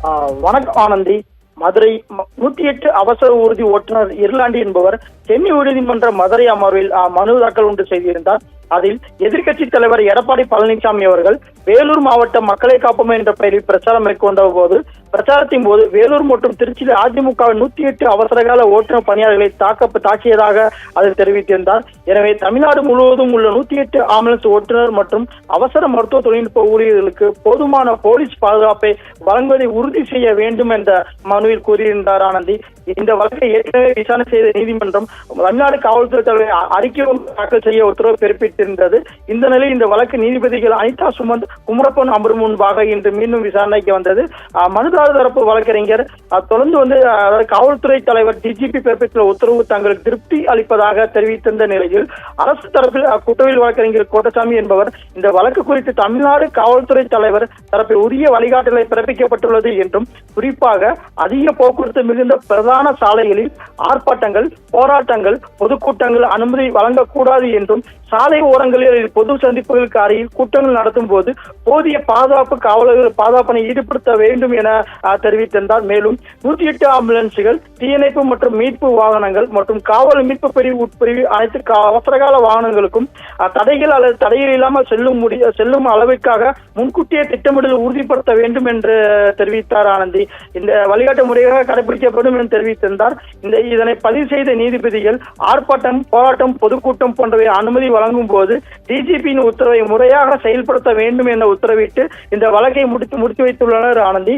வணக்கம் ஆனந்தி. மதுரை 108 அவசர ஊர்தி ஓட்டுநர் இர்லாண்டி என்பவர் சென்னை உயர்நீதிமன்ற மதுரை அமர்வில் மனு தாக்கல் ஒன்று செய்திருந்தார். அதில் எதிர்க்கட்சி தலைவர் எடப்பாடி பழனிசாமி அவர்கள் வேலூர் மாவட்டம் மக்களை காப்போம் என்ற பெயரில் பிரச்சாரம் மேற்கொண்ட போது பிரச்சாரத்தின் போது வேலூர் மற்றும் திருச்சியில் அதிமுக 108 அவசரகால ஓட்டுநர் பணியாளர்களை தாக்கியதாக அதில் தெரிவித்திருந்தார். எனவே தமிழ்நாடு முழுவதும் உள்ள 108 ஆம்புலன்ஸ் ஓட்டுநர் மற்றும் அவசர மருத்துவ தொழில்நுட்ப ஊழியர்களுக்கு போதுமான போலீஸ் பாதுகாப்பை வழங்குவதை உறுதி செய்ய வேண்டும் என்ற மனுவில் கூறியிருந்தார் ஆனந்தி. இந்த வழக்கை ஏற்கனவே விசாரணை செய்த நீதிமன்றம் தமிழ்நாடு காவல்துறை தலைவரை அறிக்கை தாக்கல் செய்ய உத்தரவு பிறப்பித்திருந்தது. இந்த நிலையில் இந்த வழக்கு நீதிபதிகள் அனிதா சுமந்த் குமரப்பன் அமர்வு முன்பாக இன்று மீண்டும் விசாரணைக்கு வந்தது. மனுதாரர் தரப்பு வழக்கறிஞர் தொடர்ந்து காவல்துறை தலைவர் டிஜிபி பிறப்பித்துள்ள உத்தரவு தங்களுக்கு திருப்தி அளிப்பதாக தெரிவித்திருந்த நிலையில் அரசு தரப்பில் குற்றவியல் வழக்கறிஞர் கோட்டசாமி என்பவர் இந்த வழக்கு குறித்து தமிழ்நாடு காவல்துறை தலைவர் தரப்பில் உரிய வழிகாட்டலை பிறப்பிக்கப்பட்டுள்ளது என்றும், குறிப்பாக அதிக போக்குவரத்து மிகுந்த பிரதான சாலைகளில் ஆர்ப்பாட்டங்கள், போராட்டங்கள், பொதுக்கூட்டங்கள் அனுமதி வழங்கக்கூடாது என்றும், சாலை ஓரங்களில் பொது சந்திப்புகளுக்கு அருகில் கூட்டங்கள் நடத்தும் போது போதிய பாதுகாப்பு காவலர்கள் பாதுகாப்பினை ஈடுபடுத்த வேண்டும் என தெரிவித்திருந்தார். மேலும் 108 ஆம்புலன்ஸ்கள், தீயணைப்பு மற்றும் மீட்பு வாகனங்கள் மற்றும் காவல் மீட்பு பிரிவு உட்பிரிவு அனைத்து அவசரகால வாகனங்களுக்கும் தடைகள் அல்லது தடைகள் இல்லாமல் செல்லும் அளவிற்காக முன்கூட்டிய திட்டமிடல் உறுதிப்படுத்த வேண்டும் என்று தெரிவித்தார் ஆனந்தி. இந்த வழிகாட்டு முறையாக கடைபிடிக்கப்படும் என்று தெரிவித்திருந்தார். இதனை பதிவு செய்த நீதிபதிகள் ஆர்ப்பாட்டம், போராட்டம், பொதுக்கூட்டம் போன்றவை அனுமதி வழங்கும் போது டிஜிபியின் உத்தரவை முறையாக செயல்படுத்த வேண்டும் என உத்தரவிட்டு இந்த வழக்கை முடித்து வைத்துள்ளனர் ஆனந்தி.